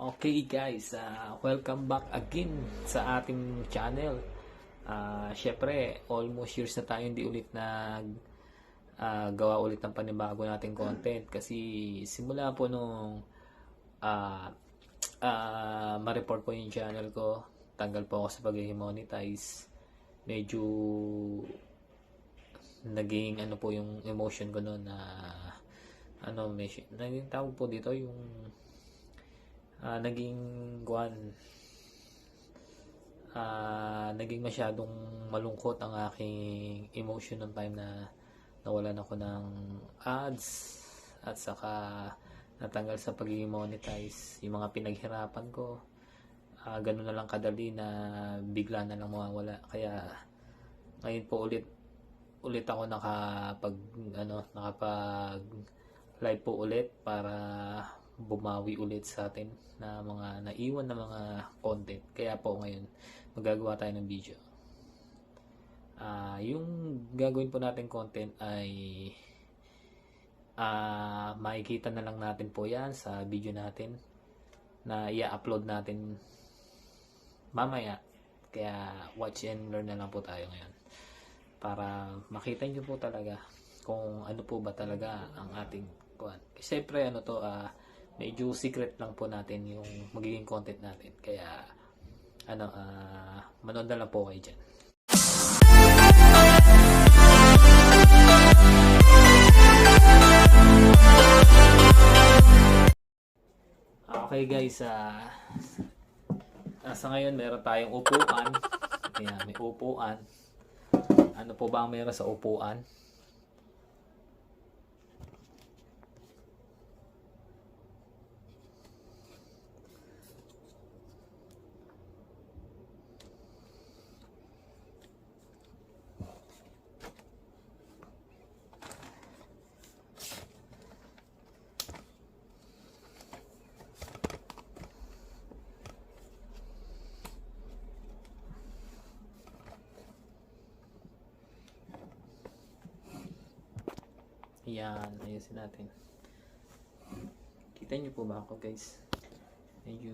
Okay guys, welcome back again sa ating channel. Syempre, almost years na tayo hindi ulit gawa ulit ng panibago nating content kasi simula po nung ma-report po yung channel ko, tanggal po ako sa pag-monetize. Medyo naging ano po yung emotion ko noon na naging tawag po dito yung naging masyadong malungkot ang aking emotion noong time na nawalan ako ng ads at saka natanggal sa pagiging monetize yung mga pinaghirapan ko. Ganun na lang kadali na bigla na lang mawawala. Kaya ngayon po ulit ako nakapag live po ulit para bumawi ulit sa atin na mga naiwan na mga content. Kaya po ngayon magagawa tayo ng video. Yung gagawin po natin content ay makikita na lang natin po yan sa video natin na i-upload natin mamaya. Kaya watch and learn na lang po tayo ngayon para makita nyo po talaga kung ano po ba talaga ang ating kuwan. Kasi siyempre medyo secret lang po natin yung magiging content natin. Kaya manood na lang po kayo dyan. Okay guys, sa ngayon meron tayong upuan. Ayan, may upuan. Ano po ba ang meron sa upuan? Yan, ayusin natin. Kita nyo po ba ako guys? Medyo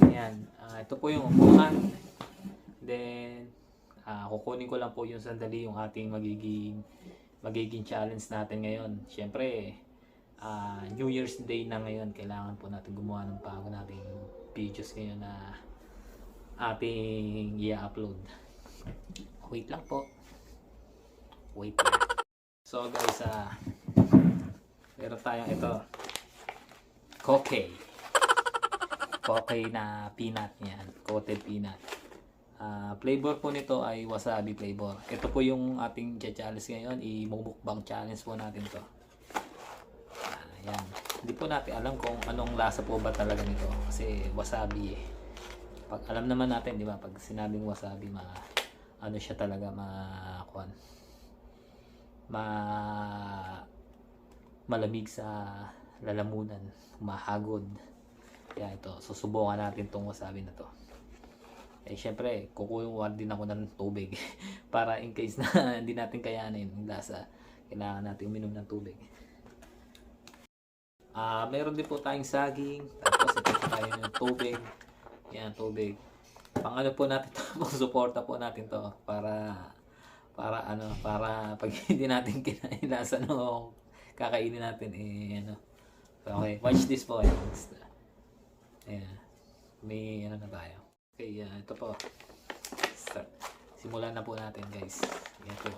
yan, ito po yung upuan. Then kukunin ko lang po yung sandali yung ating magiging challenge natin ngayon. Syempre New Year's Day na ngayon, kailangan po natin gumawa ng bago nating videos ngayon na ating i-upload. Wait lang po. Wait lang. So guys, meron tayong ito. Kokey. Kokey na peanut yan. Coated peanut. Flavor po nito ay wasabi flavor. Ito po yung ating challenge ngayon. I-mukbang challenge po natin to. Yan. Hindi po natin alam kung anong lasa po ba talaga nito kasi wasabi Pag alam naman natin, di ba, pag sinabing wasabi, ano siya talaga, malamig sa lalamunan, mahagod. Kaya ito, susubukan natin tong wasabi na to. Syempre, kukuha din ako ng tubig para in case na hindi natin kayanin yung lasa, kailangan natin uminom ng tubig. Meron din po tayong saging, tapos ito po tayo ng tubig. Yan, tubig. Pang ano po natin to, pang suporta po natin to para pag hindi natin kinain lasa no kakainin natin Okay, watch this po. Ayan. May na tayo. Okay, ito po. Start. Simulan na po natin, guys. Yan po.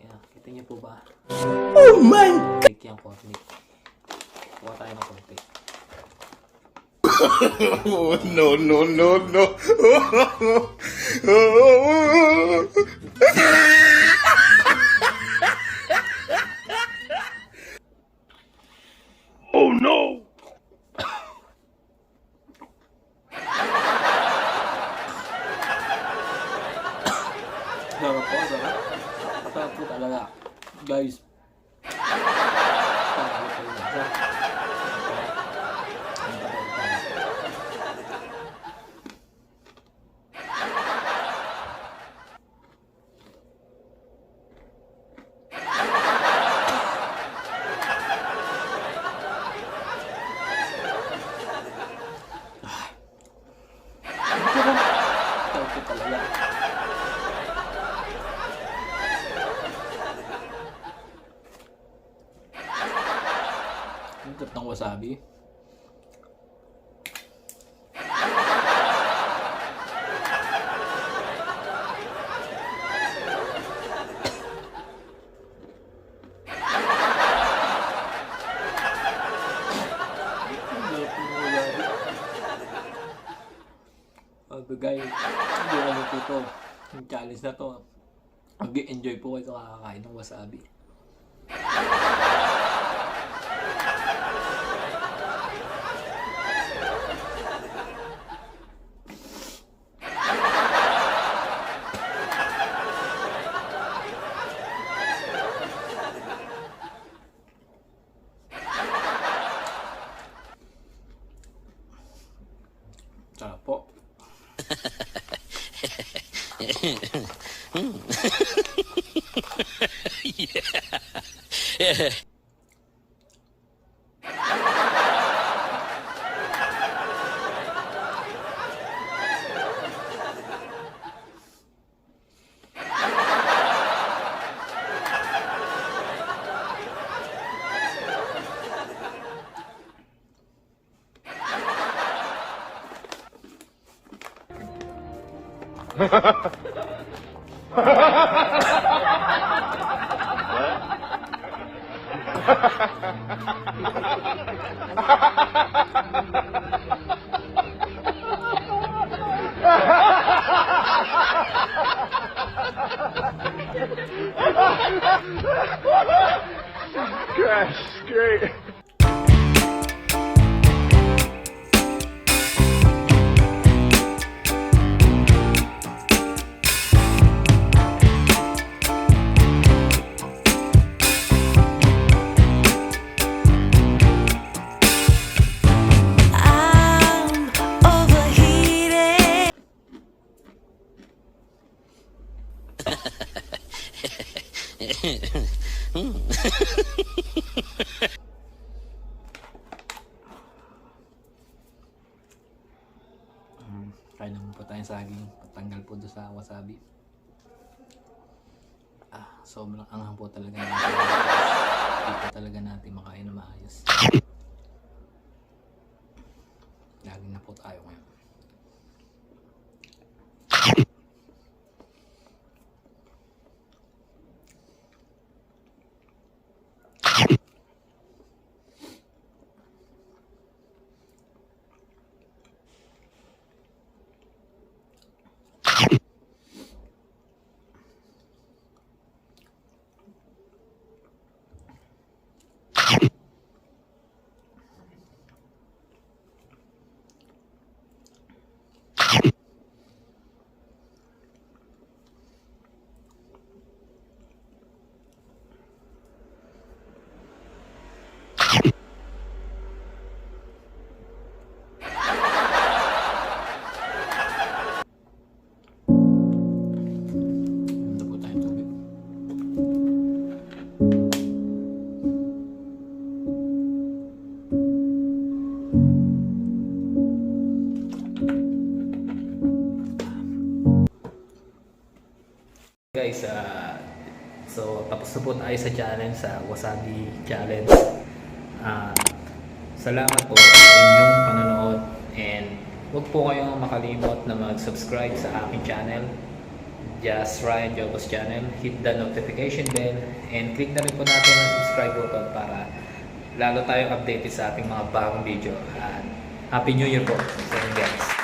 Yan, kita niyo po ba? Oh my! Yan po, kuha tayo ng konti. No, no, no, no. Oh no! Sarap po, sarap. Sarap po talaga. Guys. wasabi. Guys, hindi ko natuto yung challenge na to. Mag-enjoy po kayo sa kakakain ng wasabi. Sarap po. Gosh, great. I'm overheated. Kain naman po tayong saging. Patanggal po doon sa wasabi. Sobrang anghang po talaga natin. Hindi po talaga natin makain na maayos. Lagi na po tayo ngayon. Ganda po tayong tubig. Guys, so tapos na po tayo sa challenge, sa wasabi challenge. Salamat po sa inyong panonood, and huwag po kayong makalimot na mag-subscribe sa aking channel, Just Ryan Jocos channel. Hit the notification bell and click na rin po natin ang subscribe button para lalo tayong updated sa ating mga bagong video. Happy New Year po sa inyo guys.